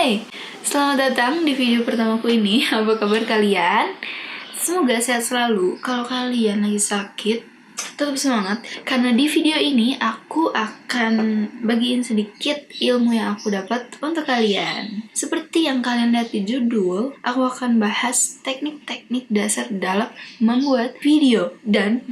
Hai, selamat datang di video pertamaku ini. Apa kabar kalian? Semoga sehat selalu. Kalau kalian lagi sakit, tetap semangat. Karena di video ini aku akan bagiin sedikit ilmu yang aku dapat untuk kalian. Seperti yang kalian lihat di judul, aku akan bahas teknik-teknik dasar dalam membuat video. Dan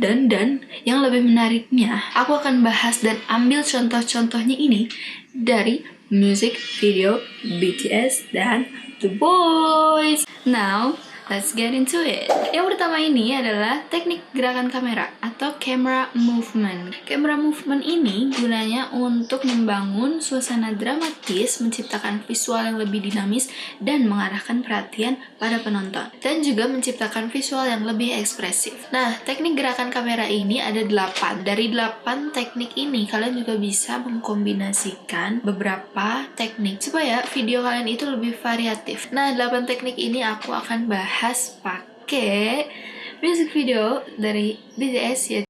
yang lebih menariknya, aku akan bahas dan ambil contoh-contohnya ini dari music video BTS dan The Boys. Now, let's get into it. Yang pertama ini adalah teknik gerakan kamera atau camera movement. Camera movement ini gunanya untuk membangun suasana dramatis, menciptakan visual yang lebih dinamis, dan mengarahkan perhatian pada penonton. Dan juga menciptakan visual yang lebih ekspresif. Nah, teknik gerakan kamera ini ada 8. Dari 8 teknik ini, kalian juga bisa mengkombinasikan beberapa teknik supaya video kalian itu lebih variatif. Nah, 8 teknik ini aku akan bahas pakai music video dari BTS ya.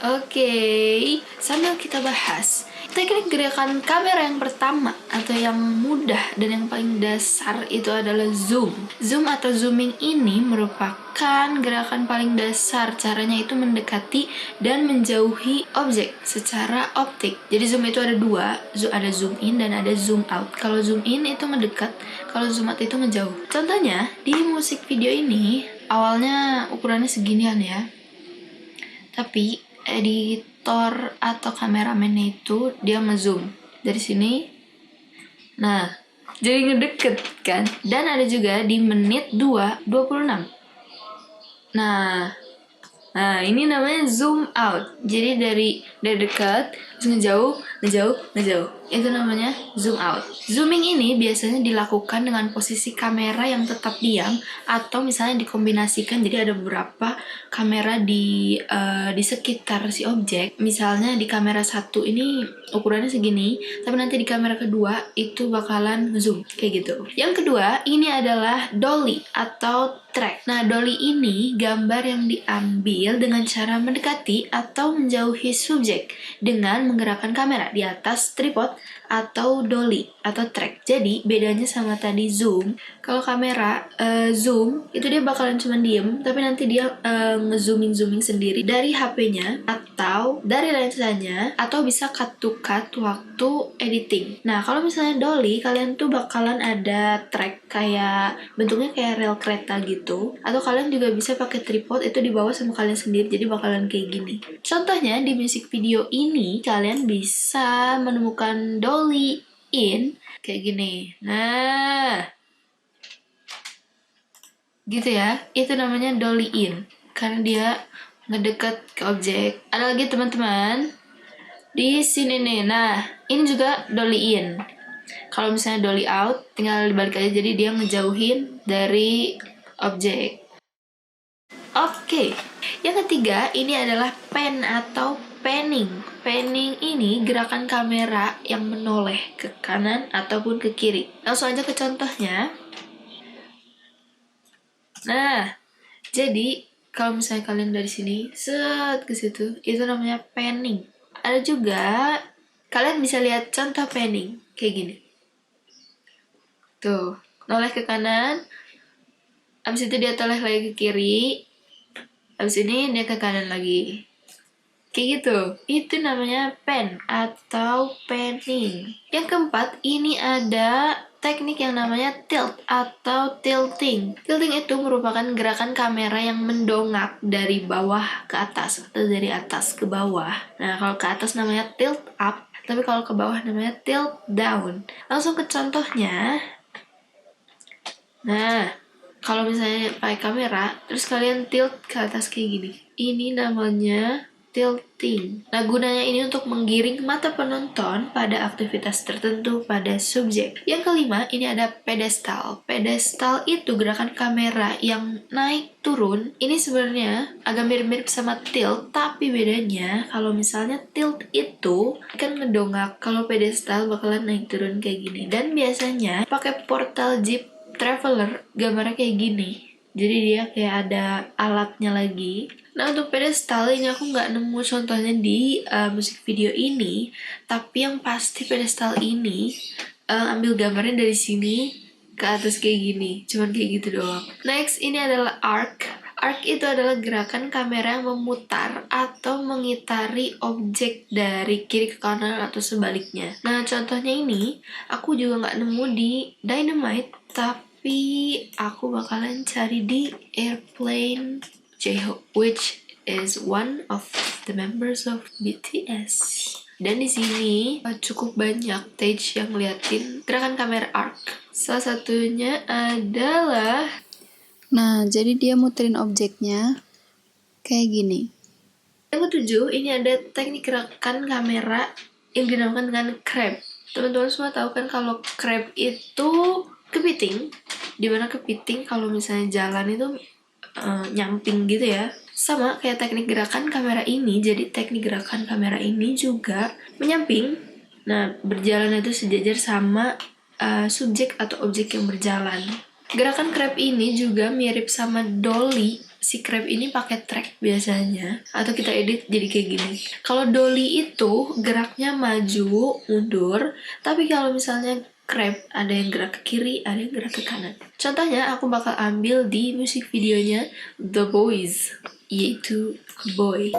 Oke, sambil kita bahas teknik gerakan kamera yang pertama atau yang mudah dan yang paling dasar itu adalah zoom. Zoom atau zooming ini merupakan gerakan paling dasar. Caranya itu mendekati dan menjauhi objek secara optik. Jadi zoom itu ada dua, ada zoom in dan ada zoom out. Kalau zoom in itu mendekat, kalau zoom out itu ngejauh. Contohnya di musik video ini awalnya ukurannya seginian ya. Tapi editor atau kameramennya itu dia ngezoom dari sini. Nah, jadi ngedeket kan. Dan ada juga di menit 2:26. Nah, ini namanya zoom out. Jadi dari dekat terus ngejauh. Itu namanya zoom out. Zooming ini biasanya dilakukan dengan posisi kamera yang tetap diam atau misalnya dikombinasikan. Jadi ada beberapa kamera di sekitar si objek. Misalnya di kamera 1 ini ukurannya segini, tapi nanti di kamera kedua itu bakalan zoom kayak gitu. Yang kedua, ini adalah dolly atau track. Nah, dolly ini gambar yang diambil dengan cara mendekati atau menjauhi subjek dengan menggerakkan kamera di atas tripod atau dolly atau track. Jadi bedanya sama tadi zoom, kalau kamera zoom itu dia bakalan cuma diem, tapi nanti dia ngezooming sendiri dari HP-nya atau dari lensanya, atau bisa cut to cut waktu editing. Nah, kalau misalnya dolly, kalian tuh bakalan ada track kayak bentuknya kayak rel kereta gitu, atau kalian juga bisa pakai tripod itu dibawa sama kalian sendiri, jadi bakalan kayak gini. Contohnya di music video ini kalian bisa menemukan dolly in kayak gini. Nah, gitu ya. Itu namanya dolly in karena dia ngedeket ke objek. Ada lagi teman-teman di sini nih. Nah, ini juga dolly in. Kalau misalnya dolly out, tinggal dibalik aja, jadi dia ngejauhin dari objek. Oke, yang ketiga ini adalah pan atau panning. Panning ini gerakan kamera yang menoleh ke kanan ataupun ke kiri. Langsung aja ke contohnya. Nah, jadi kalau misalnya kalian dari sini set ke situ, itu namanya panning. Ada juga kalian bisa lihat contoh panning kayak gini. Tuh, noleh ke kanan, abis itu dia toleh lagi ke kiri, abis ini dia ke kanan lagi. Kayak gitu. Itu namanya pan atau panning. Yang keempat, ini ada teknik yang namanya tilt atau tilting. Tilting itu merupakan gerakan kamera yang mendongak dari bawah ke atas atau dari atas ke bawah. Nah, kalau ke atas namanya tilt up, tapi kalau ke bawah namanya tilt down. Langsung ke contohnya. Nah, kalau misalnya pakai kamera, terus kalian tilt ke atas kayak gini. Ini namanya tilting. Nah, gunanya ini untuk menggiring mata penonton pada aktivitas tertentu pada subjek. Yang kelima, ini ada pedestal. Pedestal itu gerakan kamera yang naik turun. Ini sebenarnya agak mirip-mirip sama tilt, tapi bedanya kalau misalnya tilt itu kan ngedongak, kalau pedestal bakalan naik turun kayak gini. Dan biasanya pakai portal Jeep Traveler, gambarnya kayak gini. Jadi dia kayak ada alatnya lagi. Nah, untuk pedestal ini aku nggak nemu contohnya di musik video ini, tapi yang pasti pedestal ini ambil gambarnya dari sini ke atas kayak gini, cuman kayak gitu doang. Next, ini adalah arc. Arc itu adalah gerakan kamera yang memutar atau mengitari objek dari kiri ke kanan atau sebaliknya. Nah, contohnya ini aku juga nggak nemu di Dynamite, tapi aku bakalan cari di Airplane J-Hope, which is one of the members of BTS. Dan di sini cukup banyak stage yang ngeliatin gerakan kamera arc. Salah satunya adalah, Nah, jadi dia muterin objeknya kayak gini. yang ketujuh, ini ada teknik gerakan kamera yang dinamakan dengan crab. Teman-teman semua tahu kan kalau crab itu kepiting, dimana kepiting kalau misalnya jalan itu nyamping gitu ya. Sama kayak teknik gerakan kamera ini, jadi teknik gerakan kamera ini juga menyamping. Nah, berjalan itu sejajar sama subjek atau objek yang berjalan. Gerakan crab ini juga mirip sama dolly. Si crab ini pakai track biasanya, atau kita edit jadi kayak gini. Kalau dolly itu geraknya maju, mundur, tapi kalau misalnya crab ada yang gerak ke kiri, ada yang gerak ke kanan. Contohnya aku bakal ambil di musik videonya The Boys, yaitu Boy.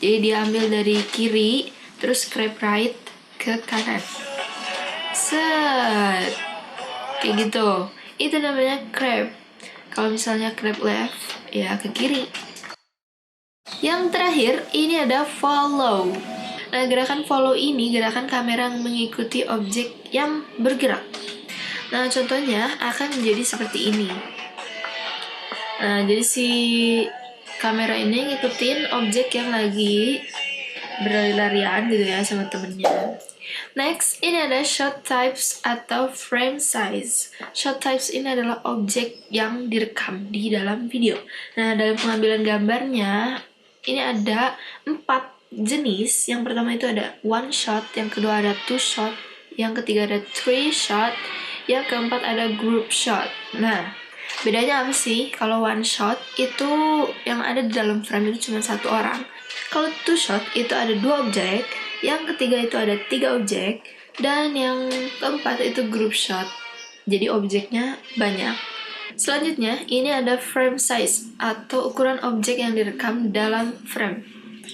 Jadi dia ambil dari kiri, terus crab right ke kanan. Set. Kayak gitu. Itu namanya crab. Kalau misalnya crab left, ya ke kiri. Yang terakhir, ini ada follow. Nah, gerakan follow ini gerakan kamera yang mengikuti objek yang bergerak. Nah, contohnya akan menjadi seperti ini. Nah, jadi si kamera ini ngikutin objek yang lagi berlari-larian gitu ya sama temennya. Next, ini ada shot types atau frame size. Shot types ini adalah objek yang direkam di dalam video. Nah, dalam pengambilan gambarnya, ini ada 4 jenis. Yang pertama itu ada one shot, yang kedua ada two shot, yang ketiga ada three shot, yang keempat ada group shot. Nah, bedanya apa sih? Kalau one shot itu yang ada di dalam frame itu cuma satu orang. Kalau two shot itu ada 2 objek, yang ketiga itu ada 3 objek, dan yang keempat itu group shot. Jadi objeknya banyak. Selanjutnya, ini ada frame size atau ukuran objek yang direkam dalam frame.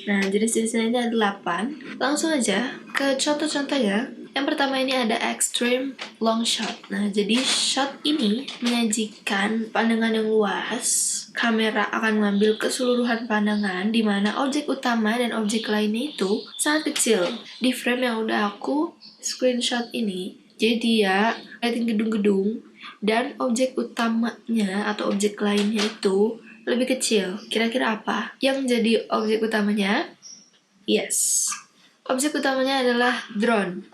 Nah, jenis-jenisnya ini ada 8. Langsung aja ke contoh-contohnya. Yang pertama ini ada extreme long shot. Nah, jadi shot ini menyajikan pandangan yang luas. Kamera akan mengambil keseluruhan pandangan di mana objek utama dan objek lainnya itu sangat kecil. Di frame yang udah aku screenshot ini, jadi dia liatin gedung-gedung dan objek utamanya atau objek lainnya itu lebih kecil. Kira-kira apa yang jadi objek utamanya? Yes. Objek utamanya adalah drone.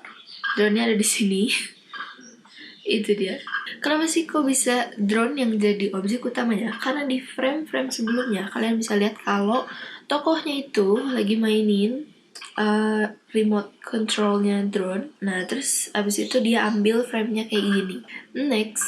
Drone-nya ada di sini. Itu dia. Kenapa sih kok bisa drone yang jadi objek utamanya? Karena di frame-frame sebelumnya kalian bisa lihat kalau tokohnya itu lagi mainin remote controlnya drone. Nah, terus abis itu dia ambil frame-nya kayak gini. Next,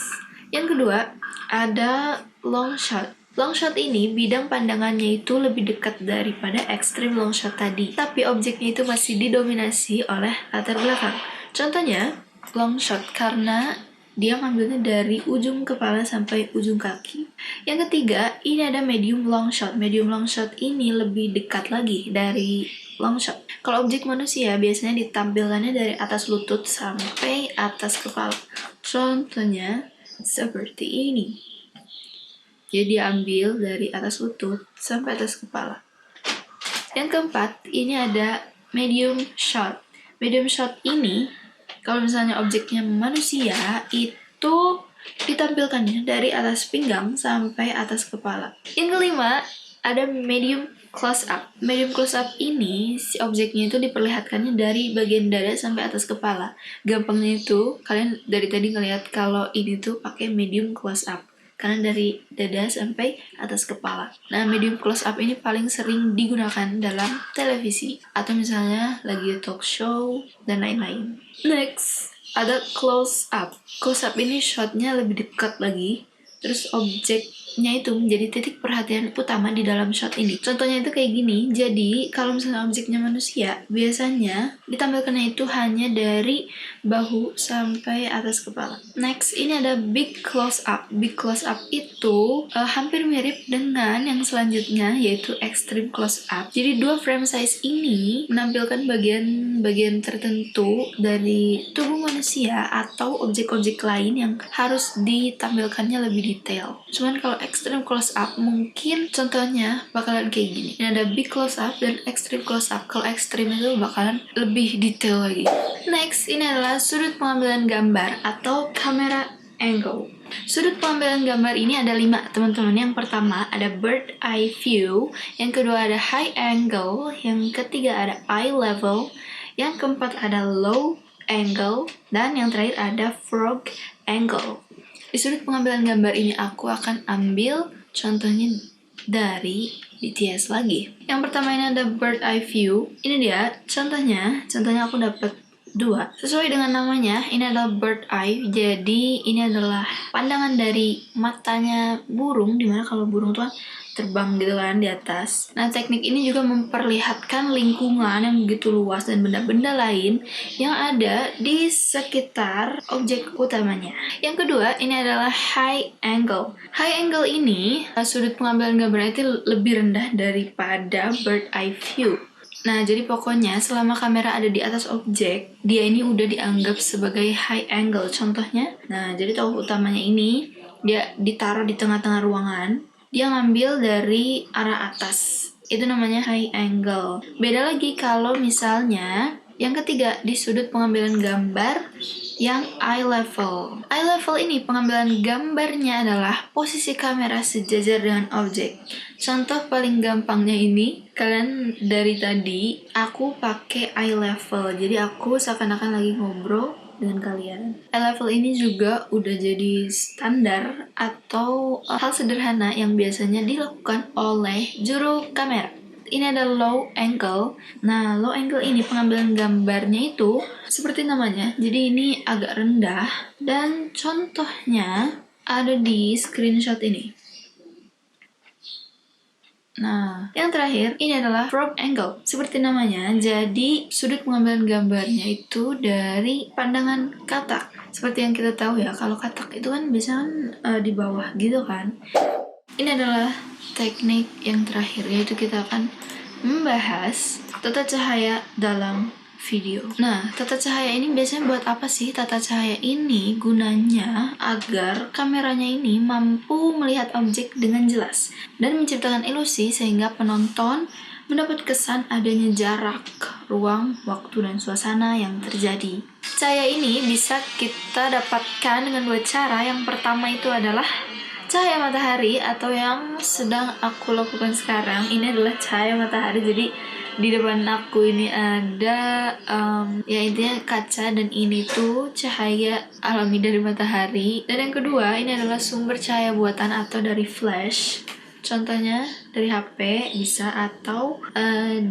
yang kedua ada long shot. Long shot ini bidang pandangannya itu lebih dekat daripada extreme long shot tadi, tapi objeknya itu masih didominasi oleh latar belakang. Contohnya long shot karena dia ngambilnya dari ujung kepala sampai ujung kaki. Yang ketiga, ini ada medium long shot. Medium long shot ini lebih dekat lagi dari long shot. Kalau objek manusia biasanya ditampilkannya dari atas lutut sampai atas kepala. Contohnya seperti ini. Jadi diambil dari atas lutut sampai atas kepala. Yang keempat, ini ada medium shot. Medium shot ini, kalau misalnya objeknya manusia, itu ditampilkannya dari atas pinggang sampai atas kepala. Yang kelima, ada medium close up. Medium close up ini, si objeknya itu diperlihatkannya dari bagian dada sampai atas kepala. Gampangnya itu, kalian dari tadi ngelihat kalau ini tuh pakai medium close up. Karena dari dada sampai atas kepala. Nah, medium close up ini paling sering digunakan dalam televisi atau misalnya lagi talk show dan lain-lain. Next, ada close up. Close up ini shotnya lebih dekat lagi, terus objeknya itu menjadi titik perhatian utama di dalam shot ini. Contohnya itu kayak gini. Jadi kalau misalnya objeknya manusia, biasanya ditampilkannya itu hanya dari bahu sampai atas kepala. Next, ini ada big close up. Big close up itu hampir mirip dengan yang selanjutnya, yaitu extreme close up. Jadi dua frame size ini menampilkan bagian tertentu dari tubuh manusia atau objek-objek lain yang harus ditampilkannya lebih detail. Cuman kalau extreme close up mungkin contohnya bakalan kayak gini. Ini ada big close up dan extreme close up. Kalau extreme itu bakalan lebih detail lagi. Next, ini adalah sudut pengambilan gambar atau camera angle. Sudut pengambilan gambar ini ada 5, teman-teman. Yang pertama ada bird eye view, yang kedua ada high angle, yang ketiga ada eye level, yang keempat ada low angle, dan yang terakhir ada frog angle. Di sudut pengambilan gambar ini aku akan ambil contohnya dari BTS lagi. Yang pertama ini ada bird eye view. Ini dia contohnya aku dapat 2. Sesuai dengan namanya, ini adalah bird eye. Jadi ini adalah pandangan dari matanya burung, dimana kalau burung tuh kan terbang gitu kan di atas. Nah, teknik ini juga memperlihatkan lingkungan yang begitu luas dan benda-benda lain yang ada di sekitar objek utamanya. Yang kedua, ini adalah high angle. High angle ini, sudut pengambilan gambarnya itu lebih rendah daripada bird eye view. Nah, jadi pokoknya selama kamera ada di atas objek, dia ini udah dianggap sebagai high angle. Contohnya, nah jadi tokoh utamanya ini, dia ditaruh di tengah-tengah ruangan, dia ngambil dari arah atas. Itu namanya high angle. Beda lagi kalau misalnya yang ketiga di sudut pengambilan gambar yang eye level. Eye level ini pengambilan gambarnya adalah posisi kamera sejajar dengan objek. Contoh paling gampangnya ini, kalian dari tadi aku pakai eye level. Jadi aku seakan-akan lagi ngobrol dengan kalian. Eye level ini juga udah jadi standar atau hal sederhana yang biasanya dilakukan oleh juru kamera. Ini ada low angle. Nah, low angle ini pengambilan gambarnya itu seperti namanya. Jadi ini agak rendah dan contohnya ada di screenshot ini. Nah, yang terakhir ini adalah frog angle. Seperti namanya, jadi sudut pengambilan gambarnya itu dari pandangan katak. Seperti yang kita tahu ya, kalau katak itu kan biasanya di bawah gitu kan. Ini adalah teknik yang terakhir, yaitu kita akan membahas tata cahaya dalam video. Nah, tata cahaya ini biasanya buat apa sih? Tata cahaya ini gunanya agar kameranya ini mampu melihat objek dengan jelas dan menciptakan ilusi sehingga penonton mendapat kesan adanya jarak, ruang, waktu, dan suasana yang terjadi. Cahaya ini bisa kita dapatkan dengan 2 cara. Yang pertama itu adalah cahaya matahari, atau yang sedang aku lakukan sekarang ini adalah cahaya matahari. Jadi di depan aku ini ada ya intinya kaca, dan ini tuh cahaya alami dari matahari. Dan yang kedua ini adalah sumber cahaya buatan atau dari flash. Contohnya dari HP bisa, atau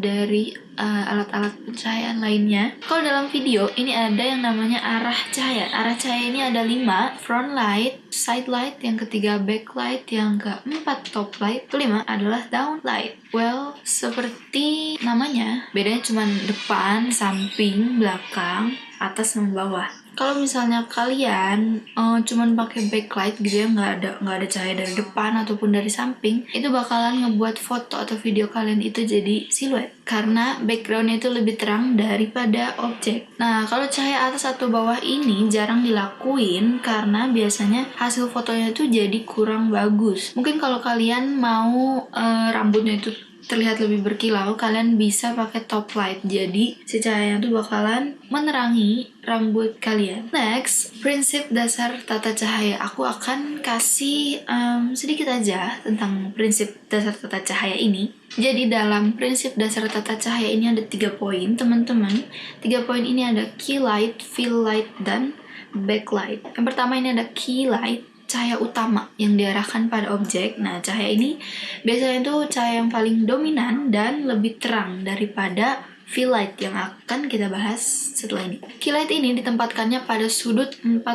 dari alat-alat pencahayaan lainnya. Kalau dalam video ini ada yang namanya arah cahaya. Arah cahaya ini ada 5, front light, side light, yang ketiga backlight, yang keempat top light, kelima adalah down light. Well, seperti namanya, bedanya cuma depan, samping, belakang, atas, sama bawah. Kalau misalnya kalian cuman pakai backlight gitu ya, nggak ada cahaya dari depan ataupun dari samping, itu bakalan ngebuat foto atau video kalian itu jadi siluet karena backgroundnya itu lebih terang daripada objek. Nah, kalau cahaya atas atau bawah ini jarang dilakuin karena biasanya hasil fotonya itu jadi kurang bagus. Mungkin kalau kalian mau rambutnya itu terlihat lebih berkilau, kalian bisa pakai top light. Jadi si cahaya itu bakalan menerangi rambut kalian. Next, prinsip dasar tata cahaya. Aku akan kasih sedikit aja tentang prinsip dasar tata cahaya ini. Jadi dalam prinsip dasar tata cahaya ini ada 3 poin, teman-teman. 3 poin ini ada key light, fill light, dan backlight. Yang pertama ini ada key light, cahaya utama yang diarahkan pada objek. Nah, cahaya ini biasanya itu cahaya yang paling dominan dan lebih terang daripada fill light yang akan kita bahas setelah ini. Key light ini ditempatkannya pada sudut 45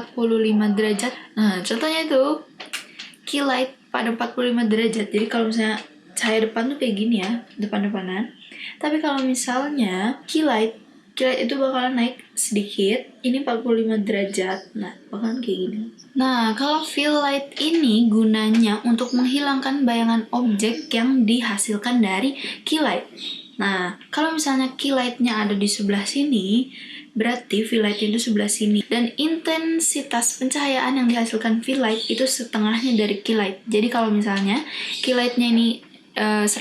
derajat. Nah, contohnya itu key light pada 45 derajat. Jadi kalau misalnya cahaya depan tuh kayak gini ya, depan-depanan. Tapi kalau misalnya key light itu bakalan naik sedikit. Ini 45 derajat. Nah, bakalan kayak gini. Nah, kalau fill light ini gunanya untuk menghilangkan bayangan objek yang dihasilkan dari key light. Nah, kalau misalnya key light-nya ada di sebelah sini, berarti fill light itu sebelah sini. Dan intensitas pencahayaan yang dihasilkan fill light itu setengahnya dari key light. Jadi kalau misalnya key light-nya ini 100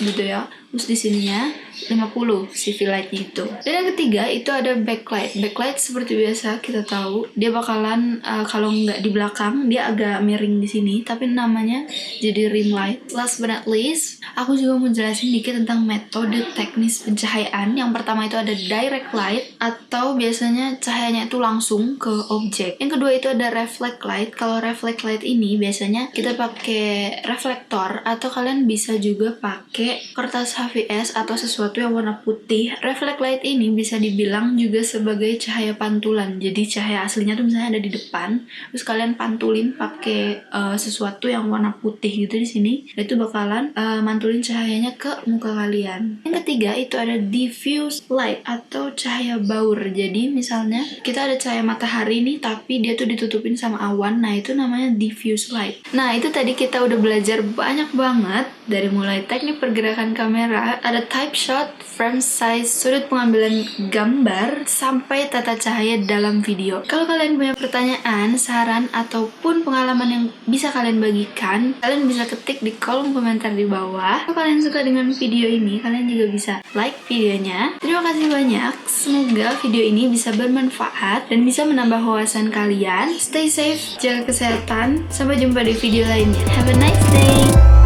gitu ya, terus di sininya 50 si fill light-nya itu. Dan yang ketiga itu ada backlight. Backlight seperti biasa kita tahu dia bakalan kalau nggak di belakang dia agak miring di sini, tapi namanya jadi rim light. Last but not least, aku juga mau jelasin dikit tentang metode teknis pencahayaan. Yang pertama itu ada direct light, atau biasanya cahayanya itu langsung ke objek. Yang kedua itu ada reflect light. Kalau reflect light ini biasanya kita pakai reflektor, atau kalian bisa juga pakai kertas HVS atau sesuatu yang warna putih. Reflect light ini bisa dibilang juga sebagai cahaya pantulan. Jadi cahaya aslinya tuh misalnya ada di depan, terus kalian pantulin pakai sesuatu yang warna putih gitu di sini, itu bakalan mantulin cahayanya ke muka kalian. Yang ketiga itu ada diffuse light atau cahaya baur. Jadi misalnya kita ada cahaya matahari nih, tapi dia tuh ditutupin sama awan. Nah, itu namanya diffuse light. Nah, itu tadi kita udah belajar banyak banget, dari mulai teknik pergerakan kamera, ada type shot, frame size, sudut pengambilan gambar, sampai tata cahaya dalam video. Kalau kalian punya pertanyaan, saran, ataupun pengalaman yang bisa kalian bagikan, kalian bisa ketik di kolom komentar di bawah. Kalau kalian suka dengan video ini, kalian juga bisa like videonya. Terima kasih banyak. Semoga video ini bisa bermanfaat dan bisa menambah wawasan kalian. Stay safe, jaga kesehatan. Sampai jumpa di video lainnya. Have a nice day.